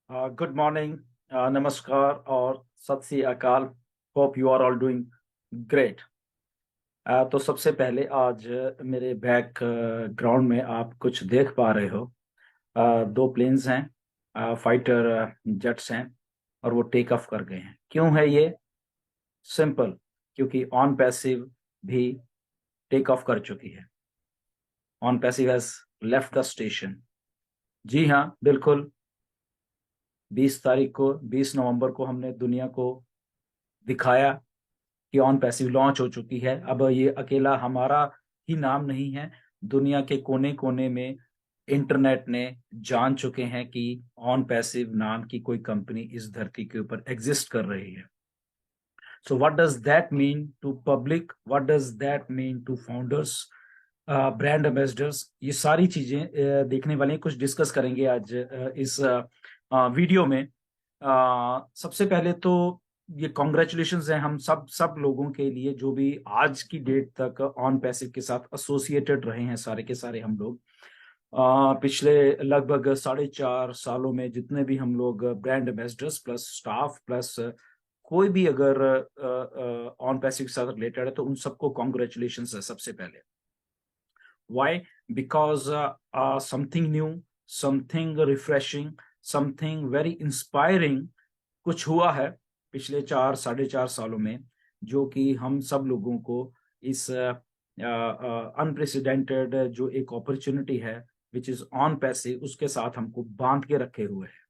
Good morning, नमस्कार और Sat Shri Akal. Hope you are all doing great. तो सबसे पहले आज मेरे बैक ग्राउंड में आप कुछ देख पा रहे हो। दो प्लेन्स हैं, फाइटर जेट्स हैं और वो टेक ऑफ कर गए हैं। क्यों है ये? सिंपल, क्योंकि ऑन पैसिव भी टेक ऑफ कर चुकी है। On passive has left the station. जी हाँ, बिल्कुल। 20 नवंबर को हमने दुनिया को दिखाया कि ऑन पैसिव लॉन्च हो चुकी है। अब ये अकेला हमारा ही नाम नहीं है, दुनिया के कोने कोने में इंटरनेट ने जान चुके हैं कि ऑन पैसिव नाम की कोई कंपनी इस धरती के ऊपर एग्जिस्ट कर रही है। So what does that mean to public, what does that mean to founders, brand ambassadors? ये सारी चीजें देखने वाले हैं, कुछ डिस्कस करेंगे आज इस वीडियो में। सबसे पहले तो ये कॉन्ग्रेचुलेशंस हैं हम सब लोगों के लिए जो भी आज की डेट तक ऑन पैसिव के साथ एसोसिएटेड रहे हैं। सारे के सारे हम लोग पिछले लगभग 4.5 सालों में जितने भी हम लोग brand ambassadors plus staff plus कोई भी अगर ऑन पैसिव के साथ रिलेटेड है तो उन सबको कॉन्ग्रेचुलेशंस है सबसे पहले। Why? Because something new, something refreshing, something very inspiring कुछ हुआ है पिछले 4 साढ़े 4 सालों में, जो कि हम सब लोगों को इस अनप्रेसिडेंटेड जो एक अपॉर्चुनिटी है विच इज ऑन पैसिव, उसके साथ हमको बांध के रखे हुए है।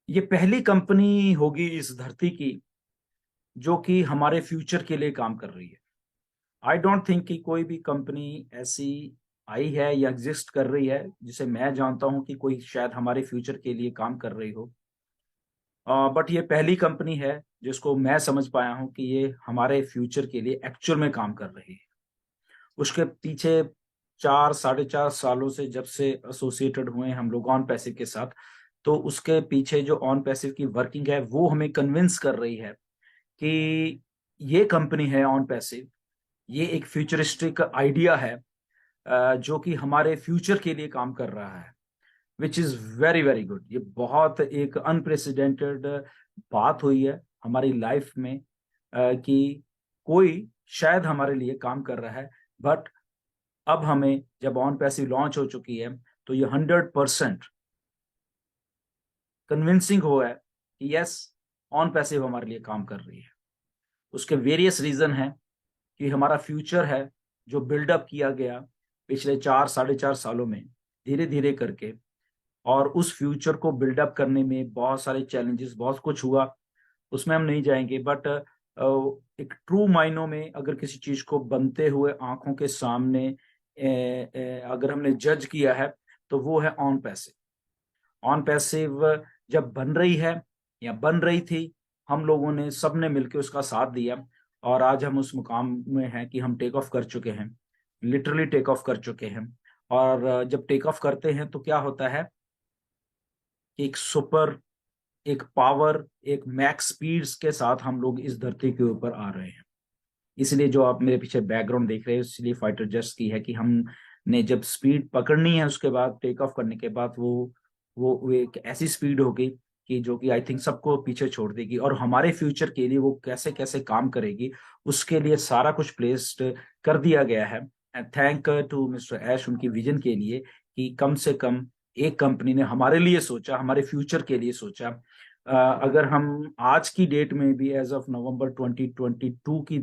ये पहली कंपनी होगी इस धरती की जो कि हमारे फ्यूचर के लिए काम कर रही है। आई डोंट थिंक कि कोई भी कंपनी ऐसी आई है या एग्जिस्ट कर रही है जिसे मैं जानता हूं कि कोई शायद हमारे फ्यूचर के लिए काम कर रही हो। बट ये पहली कंपनी है जिसको मैं समझ पाया हूं कि ये हमारे फ्यूचर के लिए एक्चुअल में काम कर रही है। उसके पीछे 4 साढ़े 4 सालों से जब से एसोसिएटेड हुए हैं हम लोग ऑन पैसिव के साथ, तो उसके पीछे जो ऑन पैसिव की वर्किंग है वो हमें कन्विंस कर रही है कि ये कंपनी है ऑन पैसिव, ये एक फ्यूचरिस्टिक आइडिया है जो कि हमारे फ्यूचर के लिए काम कर रहा है, which is very very good. ये बहुत एक अनप्रेसिडेंटेड बात हुई है हमारी लाइफ में कि कोई शायद हमारे लिए काम कर रहा है। बट अब हमें जब ऑन पैसिव लॉन्च हो चुकी है तो ये 100% कन्विंसिंग हो है कि यस, ऑन पैसिव हमारे लिए काम कर रही है। उसके वेरियस रीजन हैं कि हमारा फ्यूचर है जो बिल्डअप किया गया पिछले 4 साढ़े 4 सालों में धीरे धीरे करके, और उस फ्यूचर को बिल्डअप करने में बहुत सारे चैलेंजेस, बहुत कुछ हुआ, उसमें हम नहीं जाएंगे। बट एक ट्रू मायनों में अगर किसी चीज को बनते हुए आंखों के सामने अगर हमने जज किया है तो वो है ऑन पैसिव। ऑन पैसिव जब बन रही है या बन रही थी, हम लोगों ने सबने मिलकर उसका साथ दिया और आज हम उस मुकाम में हैं कि हम टेक ऑफ कर चुके हैं, लिटरली टेक ऑफ कर चुके हैं। और जब टेक ऑफ करते हैं तो क्या होता है कि एक सुपर, एक पावर, एक मैक्स स्पीड्स के साथ हम लोग इस धरती के ऊपर आ रहे हैं। इसलिए जो आप मेरे पीछे बैकग्राउंड देख रहे हैं इसलिए फाइटर जेट्स की है कि हमने जब स्पीड पकड़नी है उसके बाद टेक ऑफ करने के बाद वो एक ऐसी स्पीड होगी कि जो कि आई थिंक सबको पीछे छोड़ देगी, और हमारे फ्यूचर के लिए वो कैसे कैसे काम करेगी उसके लिए सारा कुछ प्लेस्ड कर दिया गया है। एंड थैंक टू मिस्टर ऐश उनकी विजन के लिए कि कम से कम एक कंपनी ने हमारे लिए सोचा, हमारे फ्यूचर के लिए सोचा। अगर हम आज की डेट में भी एज ऑफ नवंबर 2022 की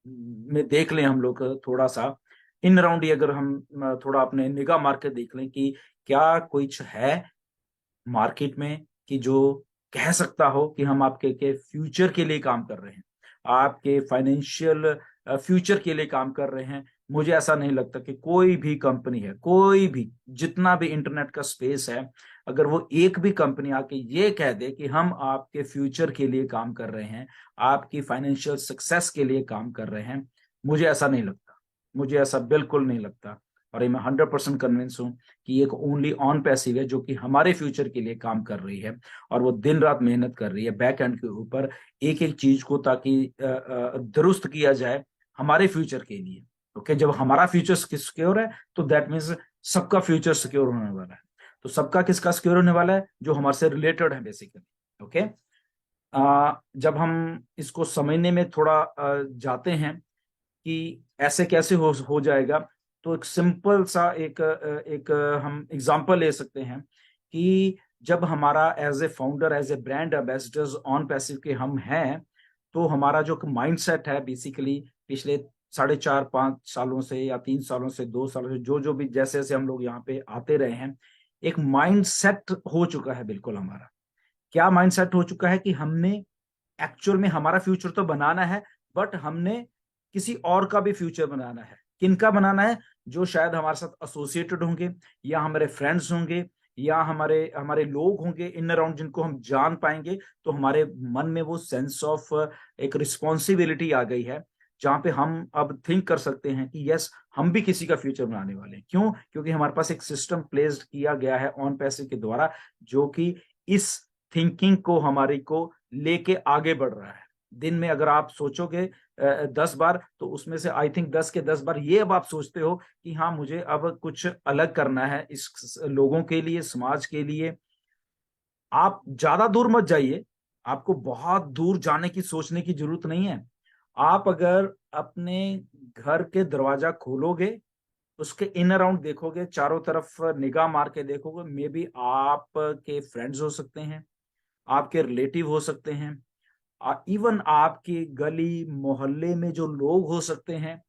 में देख लें हम लोग थोड़ा सा इन राउंड, अगर हम थोड़ा अपने निगाह मार के देख लें कि क्या कुछ है मार्केट में कि जो कह सकता हो कि हम आपके के फ्यूचर के लिए काम कर रहे हैं, आपके फाइनेंशियल फ्यूचर के लिए काम कर रहे हैं। मुझे ऐसा नहीं लगता कि कोई भी कंपनी है, कोई भी जितना भी इंटरनेट का स्पेस है, अगर वो एक भी कंपनी आके ये कह दे कि हम आपके फ्यूचर के लिए काम कर रहे हैं, आपकी फाइनेंशियल सक्सेस के लिए काम कर रहे हैं, मुझे ऐसा नहीं लगता। मुझे ऐसा बिल्कुल नहीं लगता। और ये मैं 100% कन्विंस हूं कि एक ओनली ऑन पैसिव है जो कि हमारे फ्यूचर के लिए काम कर रही है, और वो दिन रात मेहनत कर रही है बैक एंड के ऊपर एक एक चीज को ताकि दुरुस्त किया जाए हमारे फ्यूचर के लिए। ओके, जब हमारा फ्यूचर सिक्योर है तो दैट मीन्स सबका फ्यूचर सिक्योर होने वाला है। तो सबका किसका सिक्योर होने वाला है? जो हमारे से रिलेटेड है बेसिकली। ओके, जब हम इसको समझने में थोड़ा जाते हैं कि ऐसे कैसे हो जाएगा, तो एक सिंपल सा एक हम एग्जांपल ले सकते हैं कि जब हमारा as a founder, as a brand ambassadors on passive के हम हैं, तो हमारा जो माइंडसेट है बेसिकली पिछले 4.5-5 सालों से या 3 सालों से 2 सालों से जो जो भी जैसे जैसे हम लोग यहाँ पे आते रहे हैं, एक माइंडसेट हो चुका है बिल्कुल हमारा। क्या माइंडसेट हो चुका है कि हमने एक्चुअल में हमारा फ्यूचर तो बनाना है, बट हमने किसी और का भी फ्यूचर बनाना है। किनका बनाना है? जो शायद हमारे साथ एसोसिएटेड होंगे, या हमारे फ्रेंड्स होंगे, या हमारे हमारे लोग होंगे इन अराउंड जिनको हम जान पाएंगे। तो हमारे मन में वो सेंस ऑफ एक रिस्पॉन्सिबिलिटी आ गई है, जहां पे हम अब थिंक कर सकते हैं कि यस, हम भी किसी का फ्यूचर बनाने वाले हैं। क्यों? क्योंकि हमारे पास एक सिस्टम प्लेस्ड किया गया है ऑन पैसे के द्वारा, जो कि इस थिंकिंग को हमारी को लेके आगे बढ़ रहा है। दिन में अगर आप सोचोगे 10 बार, तो उसमें से आई थिंक 10 के 10 बार ये अब आप सोचते हो कि हाँ, मुझे अब कुछ अलग करना है इस लोगों के लिए, समाज के लिए। आप ज्यादा दूर मत जाइए, आपको बहुत दूर जाने की सोचने की जरूरत नहीं है। आप अगर अपने घर के दरवाजा खोलोगे, उसके इन अराउंड देखोगे, चारों तरफ निगाह मार के देखोगे, मे बी आपके फ्रेंड्स हो सकते हैं, आपके रिलेटिव हो सकते हैं, इवन आपकी गली मोहल्ले में जो लोग हो सकते हैं।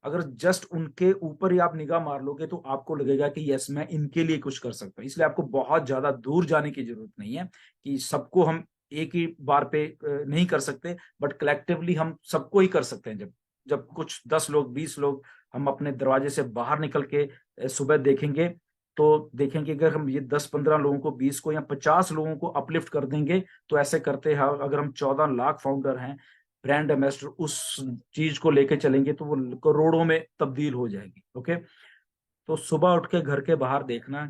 अगर जस्ट उनके ऊपर ही आप निगाह मार लोगे, तो आपको लगेगा कि यस, मैं इनके लिए कुछ कर सकता हूँ। इसलिए आपको बहुत ज्यादा दूर जाने की जरूरत नहीं है कि सबको हम एक ही बार पे नहीं कर सकते, बट कलेक्टिवली हम सबको ही कर सकते हैं। जब जब कुछ 10 लोग 20 लोग हम अपने दरवाजे से बाहर निकल के सुबह देखेंगे, तो देखेंगे अगर हम ये 10-15 लोगों को, 20 को या 50 लोगों को अपलिफ्ट कर देंगे, तो ऐसे करते हैं अगर हम 14 लाख फाउंडर हैं, ब्रांड एम्बेसडर उस चीज को लेके चलेंगे, तो वो करोड़ों में तब्दील हो जाएगी। ओके, तो सुबह उठ के घर के बाहर देखना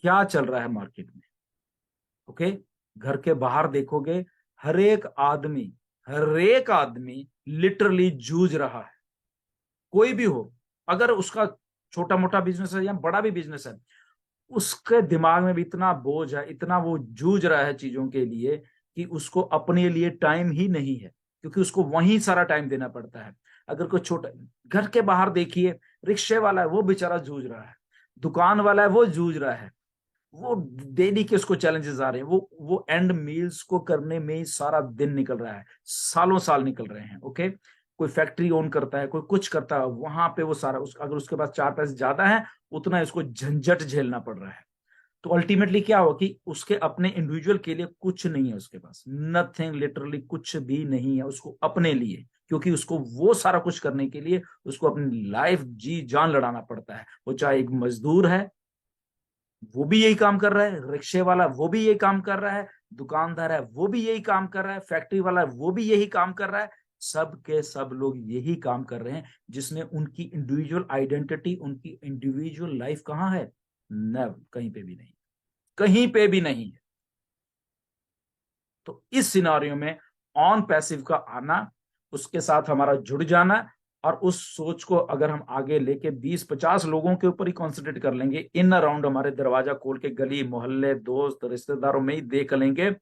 क्या चल रहा है मार्केट में। ओके, घर के बाहर देखोगे, हर एक आदमी लिटरली जूझ रहा है। कोई भी हो, अगर उसका छोटा मोटा बिजनेस है या बड़ा भी बिजनेस है, उसके दिमाग में भी इतना बोझ है, इतना वो जूझ रहा है चीजों के लिए, कि उसको अपने लिए टाइम ही नहीं है, क्योंकि उसको वहीं सारा टाइम देना पड़ता है। अगर कोई छोटा, घर के बाहर देखिए, रिक्शे वाला है वो बेचारा जूझ रहा है, दुकान वाला है वो जूझ रहा है, वो डेली के उसको चैलेंजेस आ रहे हैं, वो एंड मील्स को करने में ही सारा दिन निकल रहा है, सालों साल निकल रहे हैं। ओके, कोई फैक्ट्री ओन करता है, कोई कुछ करता है, वहां पे वो सारा अगर उसके पास 4 पैसे ज्यादा है, उतना इसको झंझट झेलना पड़ रहा है। तो अल्टीमेटली क्या हुआ कि उसके अपने इंडिविजुअल के लिए कुछ नहीं है उसके पास, नथिंग, लिटरली कुछ भी नहीं है उसको अपने लिए, क्योंकि उसको वो सारा कुछ करने के लिए उसको अपनी लाइफ जी जान लड़ाना पड़ता है। वो चाहे एक मजदूर है, वो भी यही काम कर रहा है, रिक्शे वाला वो भी यही काम कर रहा है, दुकानदार है वो भी यही काम कर रहा है, फैक्ट्री वाला है वो भी यही काम कर रहा है। सब के सब लोग यही काम कर रहे हैं, जिसमें उनकी इंडिविजुअल आइडेंटिटी, उनकी इंडिविजुअल लाइफ कहाँ है? न, कहीं पे भी नहीं, कहीं पे भी नहीं है। तो इस सिनारियो में ऑन पैसिव का आना, उसके साथ हमारा जुड़ जाना, और उस सोच को अगर हम आगे लेके 20-50 लोगों के ऊपर ही कॉन्सेंट्रेट कर लेंगे, इन अराउंड हमारे दरवाजा खोल के गली मोहल्ले दोस्त रिश्तेदारों में ही देख लेंगे,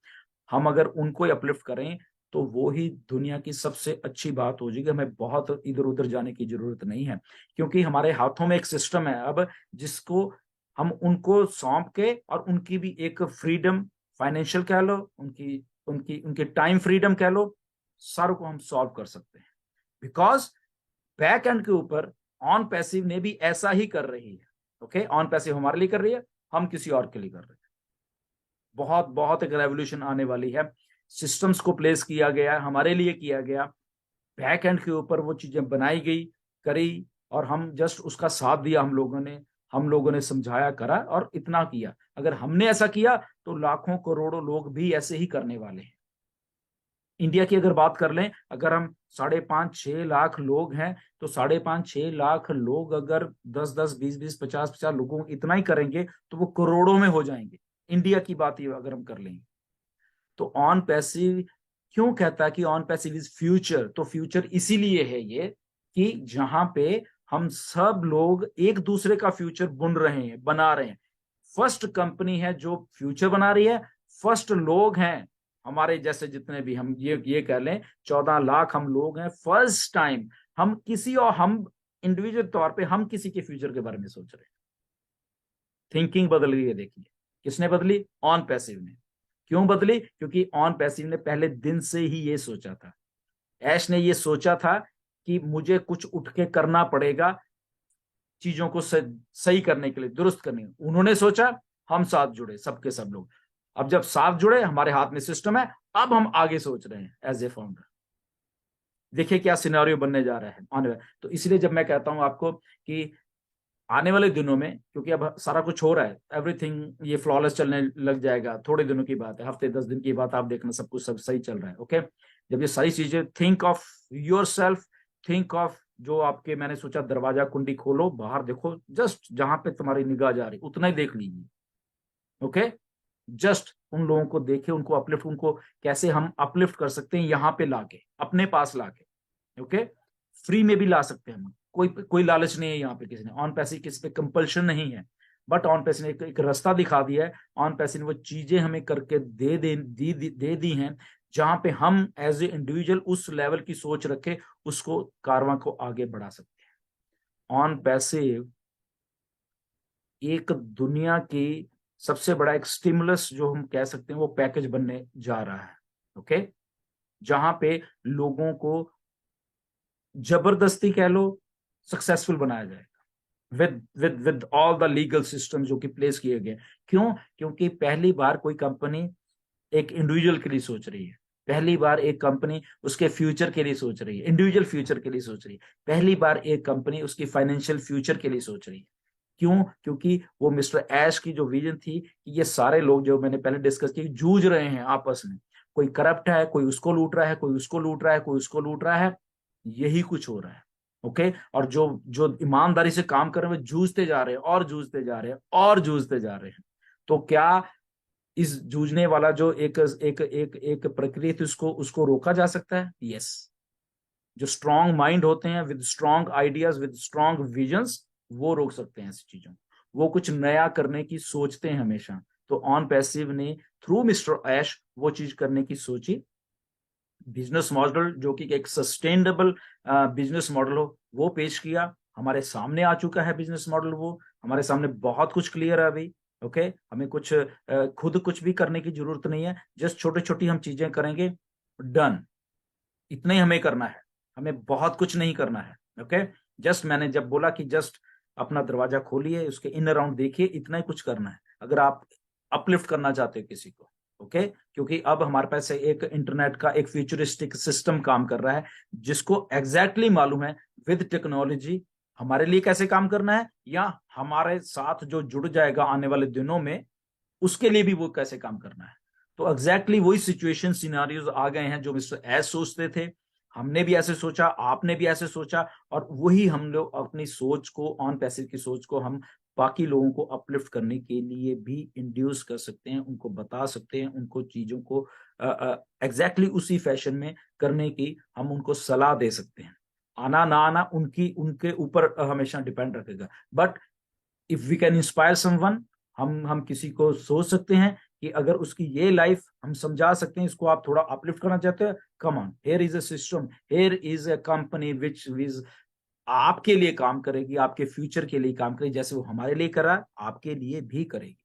हम अगर उनको ही अपलिफ्ट करें, तो वो ही दुनिया की सबसे अच्छी बात हो जाएगी। हमें बहुत इधर उधर जाने की जरूरत नहीं है, क्योंकि हमारे हाथों में एक सिस्टम है अब, जिसको हम उनको सौंप के, और उनकी भी एक फ्रीडम, फाइनेंशियल कह लो, उनकी उनकी उनकी टाइम फ्रीडम कह लो, सारों को हम सॉल्व कर सकते हैं। बिकॉज बैक एंड के ऊपर ऑन पैसिव ने भी ऐसा ही कर रही है। ओके, ऑन पैसिव हमारे लिए कर रही है, हम किसी और के लिए कर रहे हैं। बहुत बहुत एक रेवोल्यूशन आने वाली है, सिस्टम्स को प्लेस किया गया, हमारे लिए किया गया, बैक एंड के ऊपर वो चीजें बनाई गई, करी, और हम जस्ट उसका साथ दिया। हम लोगों ने समझाया, करा, और इतना किया। अगर हमने ऐसा किया, तो लाखों करोड़ों लोग भी ऐसे ही करने वाले हैं। इंडिया की अगर बात कर लें, अगर हम 5.5-6 लाख लोग हैं, तो 5.5-6 लाख लोग अगर 10-10 20-20 50-50 लोगों इतना ही करेंगे, तो वो करोड़ों में हो जाएंगे। इंडिया की बात ही अगर हम कर लेंगे, तो ऑन पैसिव क्यों कहता है कि ऑन पैसिव इज फ्यूचर? तो फ्यूचर इसीलिए है ये, कि जहां पे हम सब लोग एक दूसरे का फ्यूचर बुन रहे हैं, बना रहे हैं। फर्स्ट कंपनी है जो फ्यूचर बना रही है, फर्स्ट लोग हैं हमारे जैसे जितने भी, हम ये कह लें 14 लाख हम लोग हैं, फर्स्ट टाइम हम किसी, और हम इंडिविजुअल तौर पे हम किसी के फ्यूचर के बारे में सोच रहे हैं। थिंकिंग बदल गई है। देखिए किसने बदली? ऑन पैसिव ने। क्यों बदली? क्योंकि ऑन पैसिव ने पहले दिन से ही ये सोचा था, ऐश ने ये सोचा था कि मुझे कुछ उठ के करना पड़ेगा चीजों को सही करने के लिए, दुरुस्त करने। उन्होंने सोचा, हम साथ जुड़े, सबके सब लोग। अब जब साथ जुड़े, हमारे हाथ में सिस्टम है, अब हम आगे सोच रहे हैं एज ए फाउंडर। देखिए क्या सिनेरियो बनने जा रहा है आने वाले। तो इसलिए जब मैं कहता हूं आपको कि आने वाले दिनों में, क्योंकि अब सारा कुछ हो रहा है, एवरीथिंग ये फ्लॉलेस चलने लग जाएगा, थोड़े दिनों की बात है, हफ्ते 10 दिन की बात, आप देखना सब कुछ सब सही चल रहा है। ओके, जब ये सारी चीजें, think of your self, think of जो आपके, मैंने सोचा दरवाजा कुंडी खोलो, बाहर देखो, जस्ट जहां पे तुम्हारी निगाह जा रही उतना ही देख लीजिए। ओके, जस्ट उन लोगों को देखे, उनको अपलिफ्ट, उनको कैसे हम अपलिफ्ट कर सकते हैं, यहाँ पे लाके, अपने पास लाके। ओके, फ्री में भी ला सकते हैं हम, कोई कोई लालच नहीं है यहाँ पे किसी ने, ऑन पैसे किसी पे कंपल्शन नहीं है, बट ऑन पैसे ने एक रास्ता दिखा दिया है। ऑन पैसे ने वो चीजें हमें करके दे दी हैं, जहां पे हम एज ए इंडिविजुअल उस लेवल की सोच रखे, उसको कारवां को आगे बढ़ा सकते हैं। ऑन पैसे एक दुनिया की सबसे बड़ा एक स्टिमुलस जो हम कह सकते हैं वो पैकेज बनने जा रहा है। ओके, जहां पे लोगों को जबरदस्ती कह लो सक्सेसफुल बनाया जाएगा, with all the legal system जो कि प्लेस किए गए। क्यों? क्योंकि पहली बार कोई कंपनी एक इंडिविजुअल के लिए सोच रही है, पहली बार एक कंपनी उसके फ्यूचर के लिए सोच रही है, इंडिविजुअल फ्यूचर के लिए सोच रही है, पहली बार एक कंपनी उसकी फाइनेंशियल फ्यूचर के लिए सोच रही है। क्यों? क्योंकि वो मिस्टर ऐश की जो विजन थी कि ये सारे लोग जो मैंने पहले डिस्कस किए जूझ रहे हैं आपस में, कोई करप्ट है, कोई उसको लूट रहा है, कोई उसको लूट रहा है, कोई उसको लूट रहा है, यही कुछ हो रहा है। ओके, और जो जो ईमानदारी से काम कर रहे हैं वो जूझते जा रहे हैं और जूझते जा रहे हैं और जूझते जा रहे हैं। तो क्या इस जूझने वाला जो एक एक एक एक प्रक्रिया थी उसको उसको रोका जा सकता है? यस। जो स्ट्रांग माइंड होते हैं with strong ideas, with strong visions, वो रोक सकते हैं ऐसी चीजों, वो कुछ नया करने की सोचते हैं हमेशा। तो ऑन पैसिव ने थ्रू मिस्टर ऐश वो चीज करने की सोची। बिजनेस मॉडल जो कि एक सस्टेनेबल बिजनेस मॉडल हो वो पेश किया, हमारे सामने आ चुका है बिजनेस मॉडल, वो हमारे सामने बहुत कुछ क्लियर है अभी। ओके, हमें कुछ खुद कुछ भी करने की जरूरत नहीं है, जस्ट छोटी छोटी हम चीजें करेंगे, डन। इतना ही हमें करना है, हमें बहुत कुछ नहीं करना है। ओके, जस्ट मैंने जब बोला कि जस्ट अपना दरवाजा खोलिए, उसके इन अराउंड देखिए, इतना ही कुछ करना है अगर आप अपलिफ्ट करना चाहते हो किसी को। ओके, क्योंकि अब हमारे पास एक इंटरनेट का एक फ्यूचरिस्टिक सिस्टम काम कर रहा है, जिसको एग्जैक्टली मालूम है विद टेक्नोलॉजी हमारे लिए कैसे काम करना है, या हमारे साथ जो जुड़ जाएगा आने वाले दिनों में उसके लिए भी वो कैसे काम करना है। तो एग्जैक्टली वही सिचुएशन सिनारियोज आ गए हैं जो मिस्टर एस सोचते थे, हमने भी ऐसे सोचा, आपने भी ऐसे सोचा, और वही हम लोग अपनी सोच को, ऑन पैसिव की सोच को हम बाकी लोगों को अपलिफ्ट करने के लिए भी इंड्यूस कर सकते हैं, उनको बता सकते हैं, उनको चीजों को एग्जैक्टली उसी फैशन में करने की हम उनको सलाह दे सकते हैं। आना ना आना उनकी उनके ऊपर हमेशा डिपेंड रखेगा, but if we can inspire someone, हम किसी को सोच सकते हैं कि अगर उसकी ये लाइफ हम समझा सकते हैं, इसको आप थोड़ा अपलिफ्ट करना चाहते हैं, come on, here is a system, here is a company which is आपके लिए काम करेगी, आपके फ्यूचर के लिए काम करेगी, जैसे वो हमारे लिए करा आपके लिए भी करेगी।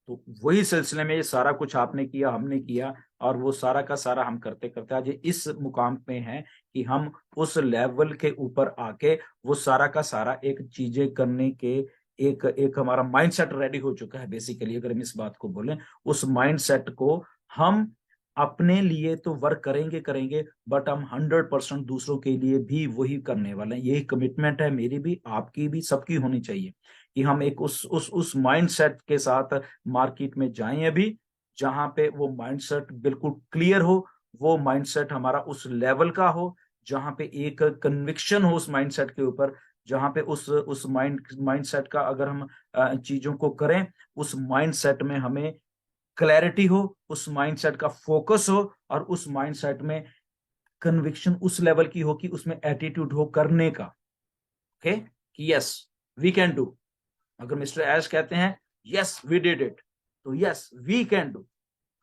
तो वही सिलसिले में ये सारा कुछ आपने किया, हमने किया, और वो सारा का सारा हम करते करते आज इस मुकाम पे हैं कि हम उस लेवल के ऊपर आके वो सारा का सारा एक चीजें करने के एक एक हमारा माइंडसेट रेडी हो चुका है। बेसिकली अगर हम इस बात को बोलें, उस माइंडसेट को हम अपने लिए तो वर्क करेंगे करेंगे, बट हम 100% दूसरों के लिए भी वही करने वाले हैं। यही कमिटमेंट है मेरी भी, आपकी भी, सबकी होनी चाहिए कि हम एक उस माइंडसेट के साथ मार्केट में जाएं अभी, जहां पे वो माइंडसेट बिल्कुल क्लियर हो, वो माइंडसेट हमारा उस लेवल का हो जहां पे एक कन्विक्शन हो उस माइंडसेट के ऊपर, जहां पे उस माइंडसेट का अगर हम चीजों को करें, उस माइंडसेट में हमें क्लैरिटी हो, उस माइंडसेट का फोकस हो, और उस माइंडसेट में कन्विक्शन उस लेवल की हो कि उसमें एटीट्यूड हो करने का। ओके, कि यस वी कैन डू। अगर मिस्टर ऐश कहते हैं यस वी डिड इट, तो यस वी कैन डू,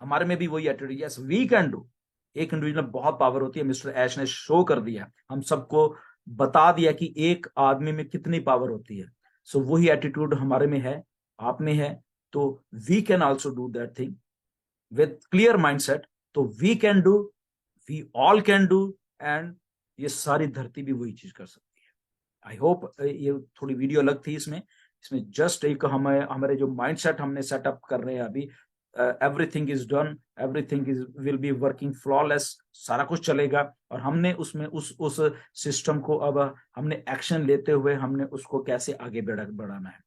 हमारे में भी वही attitude, yes we can do. एक इंडिविजुअल में बहुत पावर होती है, मिस्टर ऐश ने शो कर दिया, हम सबको बता दिया कि एक आदमी में कितनी पावर होती है। सो वही एटीट्यूड हमारे में है, आप में है, तो we can also do that thing with clear mindset. तो we can do, we all can do, and ये सारी धरती भी वही चीज कर सकती है। आई होप ये थोड़ी वीडियो अलग थी, इसमें जस्ट एक हमें हमारे जो माइंडसेट हमने सेटअप कर रहे हैं अभी, everything is done, everything is will be working flawless, सारा कुछ चलेगा, और हमने उसमें उस सिस्टम को अब हमने एक्शन लेते हुए हमने उसको कैसे आगे बढ़ाना है।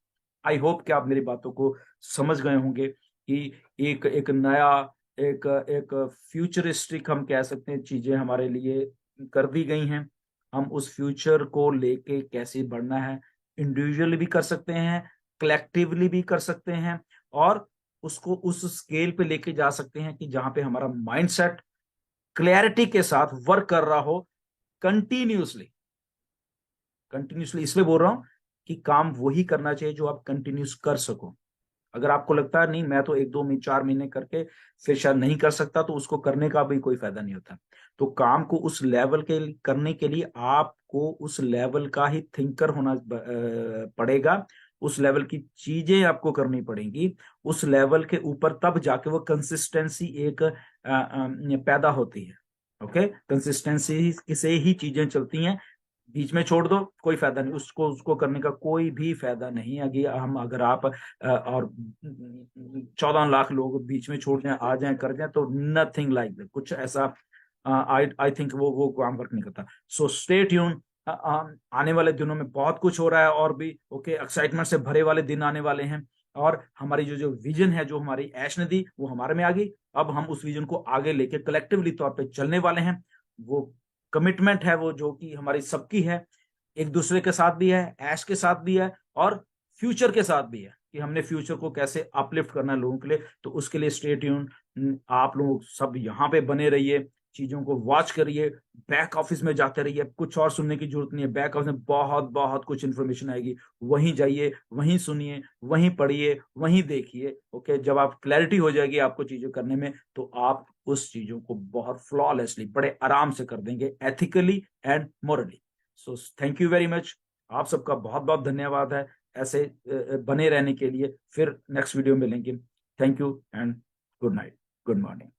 आई होप कि आप मेरी बातों को समझ गए होंगे कि एक एक नया एक एक फ्यूचरिस्टिक हम कह सकते हैं चीजें हमारे लिए कर दी गई हैं। हम उस फ्यूचर को लेके कैसे बढ़ना है, इंडिविजुअली भी कर सकते हैं, कलेक्टिवली भी कर सकते हैं, और उसको उस स्केल पे लेके जा सकते हैं कि जहां पे हमारा माइंडसेट क्लैरिटी के साथ वर्क कर रहा हो, कंटिन्यूसली। इसलिए बोल रहा हूं कि काम वही करना चाहिए जो आप कंटिन्यूस कर सको। अगर आपको लगता है नहीं मैं तो 1-2 महीने 4 महीने करके फिर शायद नहीं कर सकता, तो उसको करने का भी कोई फायदा नहीं होता। तो काम को उस लेवल के करने के लिए आपको उस लेवल का ही थिंकर होना पड़ेगा, उस लेवल की चीजें आपको करनी पड़ेंगी, उस लेवल के ऊपर तब जाके वो कंसिस्टेंसी एक पैदा होती है। ओके, कंसिस्टेंसी से ही चीजें चलती हैं, बीच में छोड़ दो कोई फायदा नहीं, उसको करने का कोई भी फायदा नहीं। अगर आप और 14 लाख लोग बीच में छोड़ जाए, आ जाए, कर जाए, तो नथिंग लाइक दैट, कुछ ऐसा आई थिंक वो काम वर्क नहीं करता। सो स्टे ट्यून, आने वाले दिनों में बहुत कुछ हो रहा है और भी। ओके, एक्साइटमेंट से भरे वाले दिन आने वाले हैं, और हमारी जो जो विजन है जो हमारी ऐश ने दी वो हमारे में आ गई। अब हम उस विजन को आगे लेके कलेक्टिवली तौर पे चलने वाले हैं। वो कमिटमेंट है वो जो कि हमारी सबकी है, एक दूसरे के साथ भी है, ऐश के साथ भी है, और फ्यूचर के साथ भी है कि हमने फ्यूचर को कैसे अपलिफ्ट करना है लोगों के लिए। तो उसके लिए स्टे ट्यून, आप लोग सब यहाँ पे बने रहिए, चीजों को वॉच करिए, बैक ऑफिस में जाते रहिए, कुछ और सुनने की जरूरत नहीं है, बैक ऑफिस में बहुत बहुत कुछ इंफॉर्मेशन आएगी, वहीं जाइए, वहीं सुनिए, वहीं पढ़िए, वहीं देखिए। ओके, जब आप क्लैरिटी हो जाएगी आपको चीजें करने में, तो आप उस चीजों को बहुत फ्लॉलेसली बड़े आराम से कर देंगे, ethically and morally. So thank you very much, आप सबका बहुत बहुत धन्यवाद है ऐसे बने रहने के लिए। फिर नेक्स्ट वीडियो में मिलेंगे। Thank you and good night, good morning.